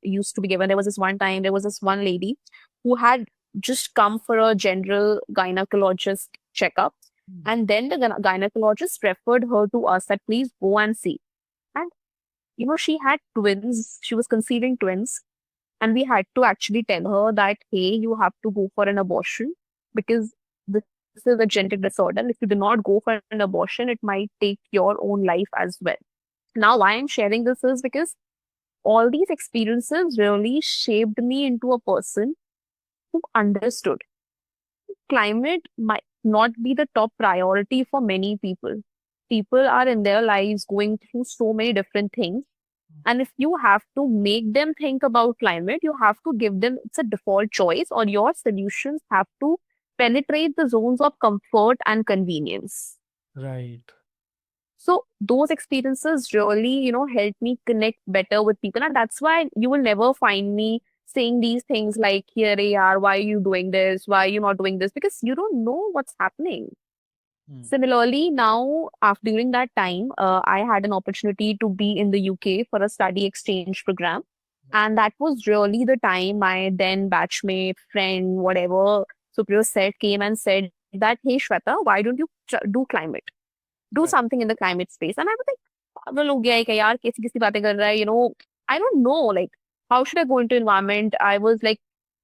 used to be given. There was this one time, there was this one lady who had just come for a general gynecologist checkup. And then the gynecologist referred her to us that please go and see. And, she had twins. She was conceiving twins. And we had to actually tell her that, hey, you have to go for an abortion because this is a genetic disorder. And if you do not go for an abortion, it might take your own life as well. Now, why I'm sharing this is because all these experiences really shaped me into a person who understood climate might not be the top priority for many people. People are in their lives going through so many different things, and if you have to make them think about climate, you have to give them it's a default choice, or your solutions have to penetrate the zones of comfort and convenience. Right. So those experiences really, help me connect better with people. And that's why you will never find me saying these things like, here they are, why are you doing this? Why are you not doing this? Because you don't know what's happening. Hmm. Similarly, now after during that time, I had an opportunity to be in the UK for a study exchange program. And that was really the time my then batchmate, friend, whatever, superior said, came and said that, hey, Shweta, why don't you do climate? Do Right. something in the climate space. And I was like, पागल हो गया है क्या यार कैसी कैसी बातें कर रहा है I don't know like how should I go into environment. I was like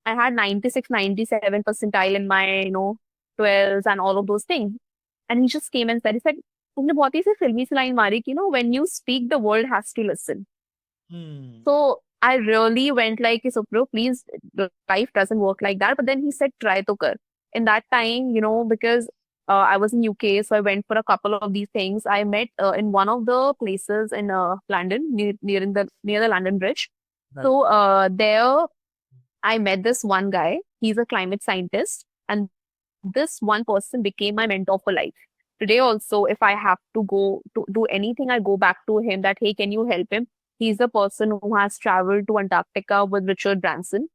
I had 96 97 percentile in my 12s and all of those things. And he just came and said तुमने बहुत ही सी फिल्मी सी लाइन मारी कि when you speak the world has to listen. Hmm. So I really went like, Supro, please, life doesn't work like that. But then he said, try to kar. In that time, because I was in UK, so I went for a couple of these things. I met in one of the places in London, near the London Bridge. Right. So there, I met this one guy. He's a climate scientist, and this one person became my mentor for life. Today also, if I have to go to do anything, I go back to him that, hey, can you help him? He's the person who has traveled to Antarctica with Richard Branson.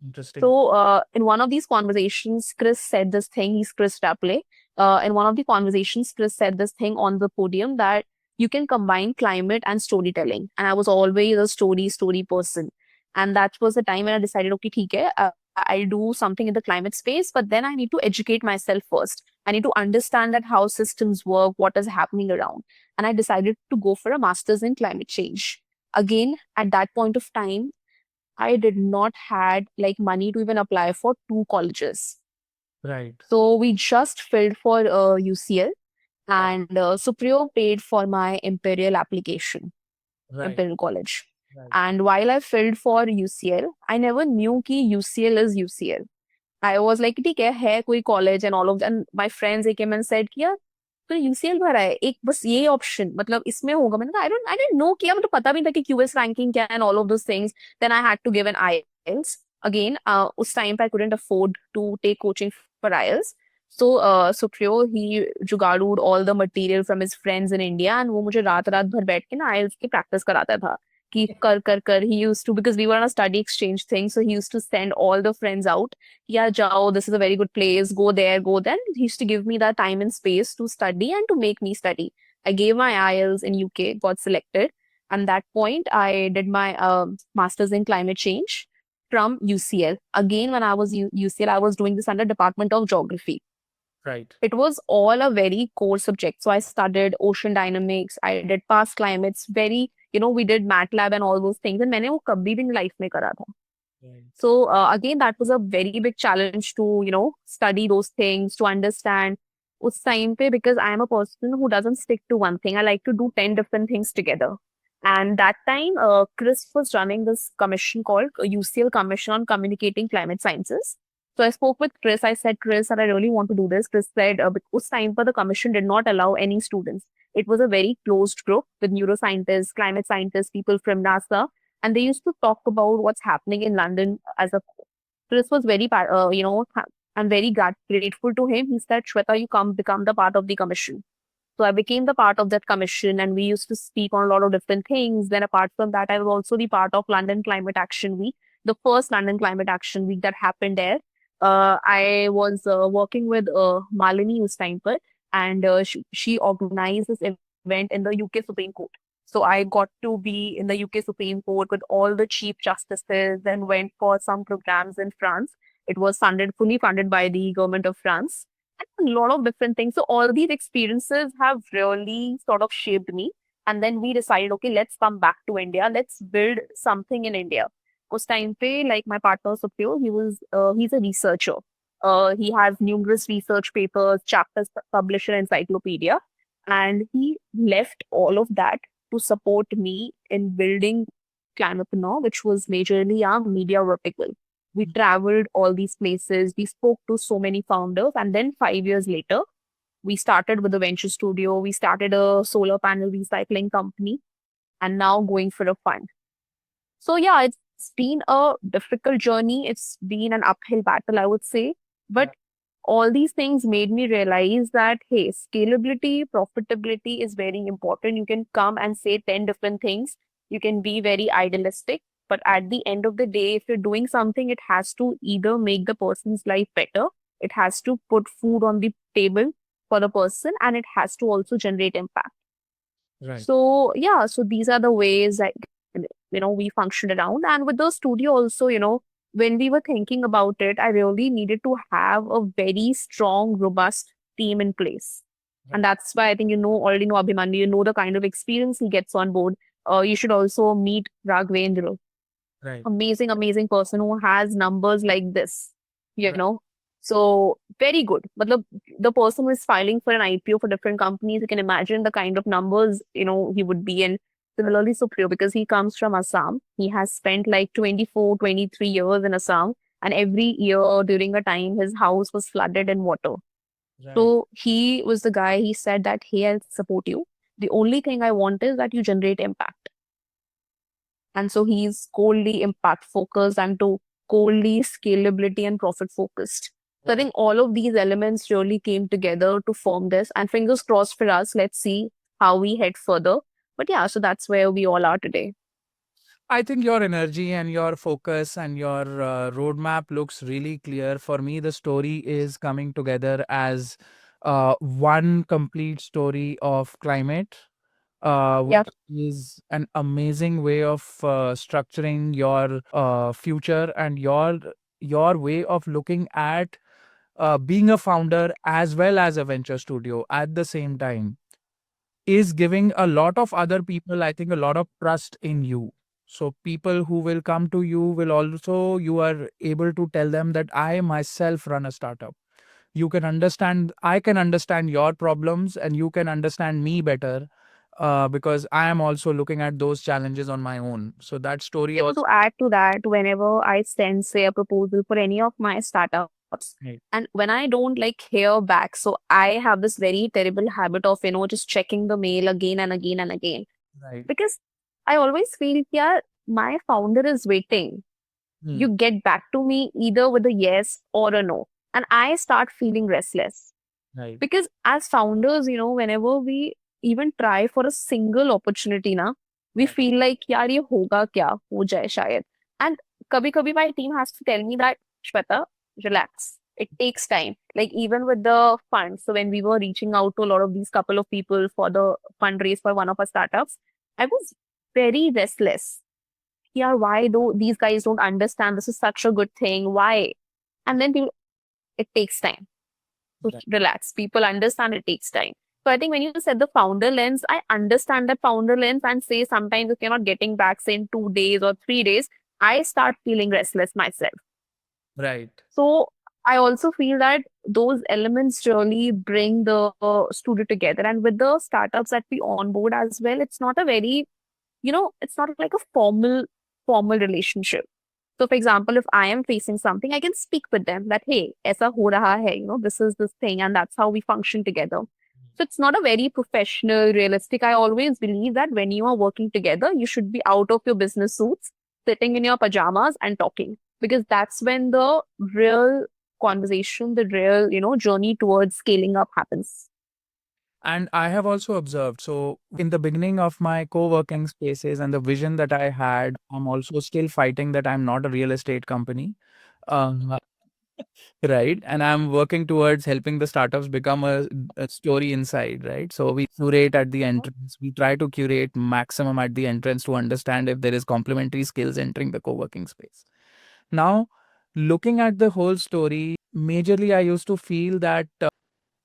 Interesting. So in one of these conversations, Chris said this thing. He's Chris Rapley. In one of the conversations, Chris said this thing on the podium that you can combine climate and storytelling. And I was always a story person. And that was the time when I decided, okay, theek hai, I'll do something in the climate space, but then I need to educate myself first. I need to understand that how systems work, what is happening around. And I decided to go for a master's in climate change. Again, at that point of time, I did not had like money to even apply for two colleges. Right. So we just filled for UCL, and Supriyo paid for my Imperial application, Right. Imperial College. Right. And while I filled for UCL, I never knew ki UCL is UCL. I was like, ठीक है कोई college and all of that. And my friends they came and said कि यार तो UCL भरा है एक बस ये ऑप्शन मतलब इसमें होगा मैंने कहा आई डिडंट नो किया मुझे पता भी नहीं था कि क्यूएस रैंकिंग क्या and all of those things then I had to give an IELTS again उस टाइम पे I couldn't afford to take coaching for IELTS so Supriyo he जुगाड़ूड all the material from his friends in India and वो मुझे रात रात भर बैठ के ना आईएलटीएस की प्रैक्टिस कराता था कि कर he used to because we were on a study exchange thing so he used to send all the friends out yeah, Jao, this is a very good place. Go there, go there. He used to give me that time and space to study and to make me study. I gave my IELTS in UK, got selected. And that point, I did my master's in climate change from UCL. Again, when I was UCL, I was doing this under Department of Geography. Right. It was all a very core subject. So I studied ocean dynamics. I did past climates. Very, we did MATLAB and all those things. And मैंने वो कभी भी life में करा था. Right. So again, that was a very big challenge to, study those things, to understand. Us time pe, because I am a person who doesn't stick to one thing. I like to do 10 different things together. And that time, Chris was running this commission called UCL Commission on Communicating Climate Sciences. So I spoke with Chris. I said, Chris, that I really want to do this. Chris said, us time per the commission did not allow any students. It was a very closed group with neuroscientists, climate scientists, people from NASA, and they used to talk about what's happening in London as a whole. Chris was very, I'm very grateful to him. He said, Shweta, you come become the part of the commission. So I became the part of that commission and we used to speak on a lot of different things. Then apart from that, I was also the part of London Climate Action Week, the first London Climate Action Week that happened there. I was working with Malini Ustainpur and she organized this event in the UK Supreme Court. So I got to be in the UK Supreme Court with all the chief justices, then went for some programs in France. It was fully funded by the government of France. And a lot of different things. So all these experiences have really sort of shaped me. And then we decided, okay, let's come back to India. Let's build something in India. Us time pe, like my partner Supriyo, he's a researcher. He has numerous research papers, chapters published in Encyclopedia, and he left all of that to support me in building Climapreneur, which was majorly our media vertical. We traveled all these places. We spoke to so many founders, and then 5 years later, we started with a venture studio. We started a solar panel recycling company, and now going for a fund. So yeah, it's been a difficult journey. It's been an uphill battle, I would say. But all these things made me realize that, hey, scalability, profitability is very important. You can come and say 10 different things. You can be very idealistic. But at the end of the day, if you're doing something, it has to either make the person's life better, it has to put food on the table for the person, and it has to also generate impact. Right. So yeah, so these are the ways that we functioned around. And with the studio also, when we were thinking about it, I really needed to have a very strong, robust team in place. And that's why I think already know Abhimanyu, you know the kind of experience he gets on board. You should also meet Raghavendra. Right. Amazing, amazing person who has numbers like this, you Right. know. So very good. But the person who is filing for an IPO for different companies, you can imagine the kind of numbers, he would be in. Similarly, Supriyo, because he comes from Assam, he has spent like 24, 23 years in Assam. And every year during a time, his house was flooded in water. Right. So he was the guy, he said that, hey, I'll support you. The only thing I want is that you generate impact. And so he's coldly impact focused and to coldly scalability and profit focused. So I think all of these elements really came together to form this. And fingers crossed for us. Let's see how we head further. But yeah, so that's where we all are today. I think your energy and your focus and your roadmap looks really clear. For me, the story is coming together as one complete story of climate, Yeah. which is an amazing way of structuring your future and your way of looking at being a founder as well as a venture studio at the same time is giving a lot of other people, I think, a lot of trust in you. So people who will come to you will also, you are able to tell them that I myself run a startup. You can understand, I can understand your problems and you can understand me better because I am also looking at those challenges on my own. So that story Able also. to add to that, whenever I send, say, a proposal for any of my startups, Right. and when I don't like hear back, so I have this very terrible habit of, just checking the mail again and again and again. Right. Because I always feel, yeah, my founder is waiting. Hmm. You get back to me either with a yes or a no. And I start feeling restless. Right. Because as founders, whenever we even try for a single opportunity, we Right. feel like, yaar, ye hoga kya? Ho jaye shayad. And kabhi my team has to tell me that, Shweta, relax. It takes time. Like even with the funds. So when we were reaching out to a lot of these couple of people for the fundraise for one of our startups, I was very restless. Yeah, why do these guys don't understand this is such a good thing? Why? And then people, it takes time. So Right. relax. People understand it takes time. So I think when you said the founder lens, I understand that founder lens and say sometimes if you're not getting back, say in 2 days or 3 days, I start feeling restless myself. Right. So I also feel that those elements really bring the studio together. And with the startups that we onboard as well, it's not a very, it's not like a formal relationship. So, for example, if I am facing something, I can speak with them that, hey, aisa ho raha hai, this is this thing, and that's how we function together. So, it's not a very professional, realistic. I always believe that when you are working together, you should be out of your business suits, sitting in your pajamas and talking, because that's when the real conversation, the real, journey towards scaling up happens. And I have also observed, so in the beginning of my co-working spaces and the vision that I had, I'm also still fighting that I'm not a real estate company. Um, right. And I'm working towards helping the startups become a story inside, right? So we curate at the entrance. We try to curate maximum at the entrance to understand if there is complementary skills entering the co-working space. Now, looking at the whole story, majorly I used to feel that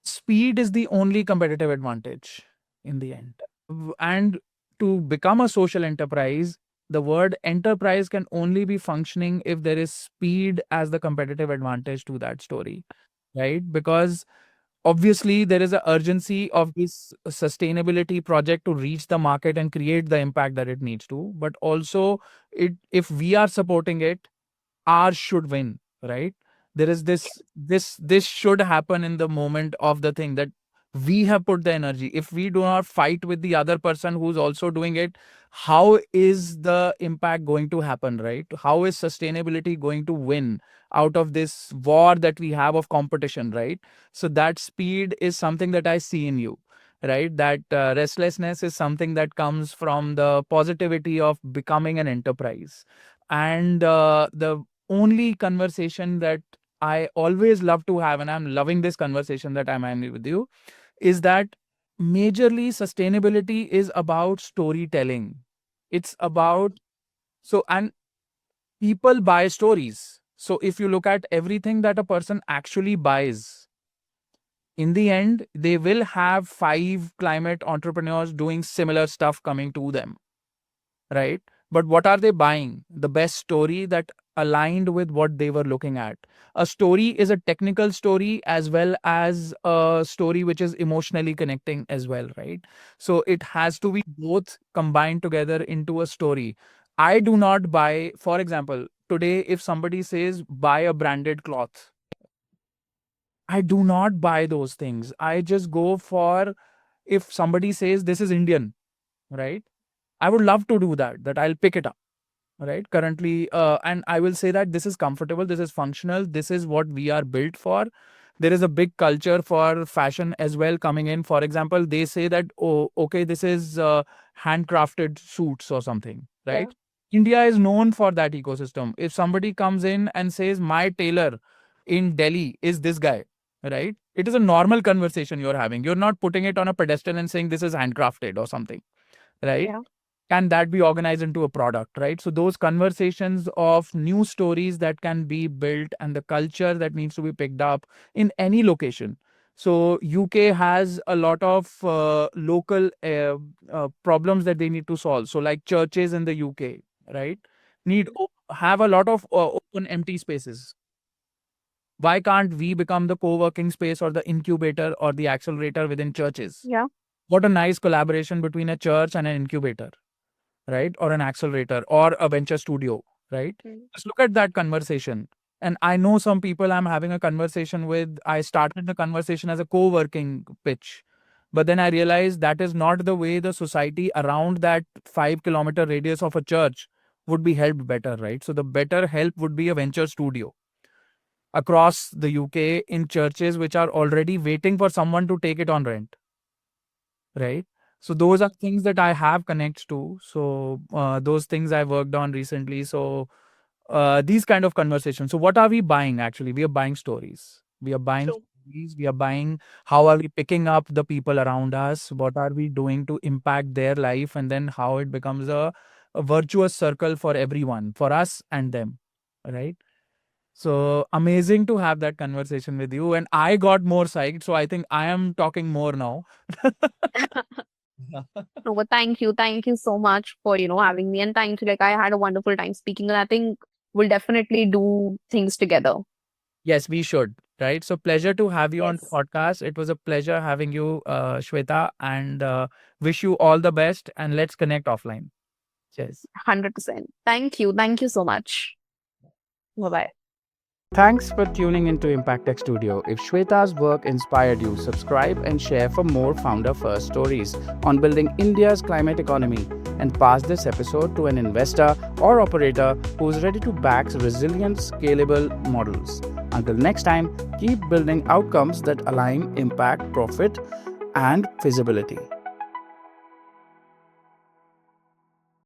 speed is the only competitive advantage in the end. And to become a social enterprise, the word enterprise can only be functioning if there is speed as the competitive advantage to that story, right? Because obviously there is a urgency of this sustainability project to reach the market and create the impact that it needs to, but also it if we are supporting it, ours should win, right? There is this should happen in the moment of the thing that we have put the energy. If we do not fight with the other person who's also doing it, how is the impact going to happen, right? How is sustainability going to win out of this war that we have of competition, right? So that speed is something that I see in you, right? That restlessness is something that comes from the positivity of becoming an enterprise. And the only conversation that I always love to have, and I'm loving this conversation that I'm having with you, is that majorly sustainability is about storytelling. It's about, so, and people buy stories. So if you look at everything that a person actually buys, in the end, they will have five climate entrepreneurs doing similar stuff coming to them, right? But what are they buying? The best story that aligned with what they were looking at. A story is a technical story as well as a story which is emotionally connecting as well, right? So it has to be both combined together into a story. I do not buy, for example, today, if somebody says buy a branded cloth, I do not buy those things. I just go for, if somebody says this is Indian, right? I would love to do that, that I'll pick it up, right? Currently, and I will say that this is comfortable, this is functional, this is what we are built for. There is a big culture for fashion as well coming in. For example, they say that, oh, okay, this is handcrafted suits or something, Yeah. right? India is known for that ecosystem. If somebody comes in and says, my tailor in Delhi is this guy, right? It is a normal conversation you're having. You're not putting it on a pedestal and saying this is handcrafted or something, right? Yeah. Can that be organized into a product, right? So those conversations of new stories that can be built and the culture that needs to be picked up in any location. So UK has a lot of local problems that they need to solve. So like churches in the UK, right, have a lot of open empty spaces. Why can't we become the co-working space or the incubator or the accelerator within churches? Yeah. What a nice collaboration between a church and an incubator, right? Or an accelerator or a venture studio, right? Mm. Just look at that conversation. And I know some people I'm having a conversation with. I started the conversation as a co working pitch. But then I realized that is not the way the society around that 5 kilometer radius of a church would be helped better, right? So the better help would be a venture studio across the UK in churches which are already waiting for someone to take it on rent, right? So those are things that I have connects to. So those things I worked on recently. So these kind of conversations. So what are we buying actually? We are buying stories. We are buying True. stories. We are buying how are we picking up the people around us? What are we doing to impact their life? And then how it becomes a virtuous circle for everyone, for us and them, right? So amazing to have that conversation with you. And I got more psyched. So I think I am talking more now. No, but thank you. Thank you so much for, having me. And thank you. Like, I had a wonderful time speaking, and I think we'll definitely do things together. Yes, we should. Right. So pleasure to have you on the Yes. podcast. It was a pleasure having you, Shweta, and wish you all the best. And let's connect offline. Cheers. 100%. Thank you. Thank you so much. Bye bye. Thanks for tuning into Impact Tech Studio. If Shweta's work inspired you, subscribe and share for more founder first stories on building India's climate economy. And pass this episode to an investor or operator who's ready to back resilient, scalable models. Until next time, keep building outcomes that align impact, profit, and feasibility.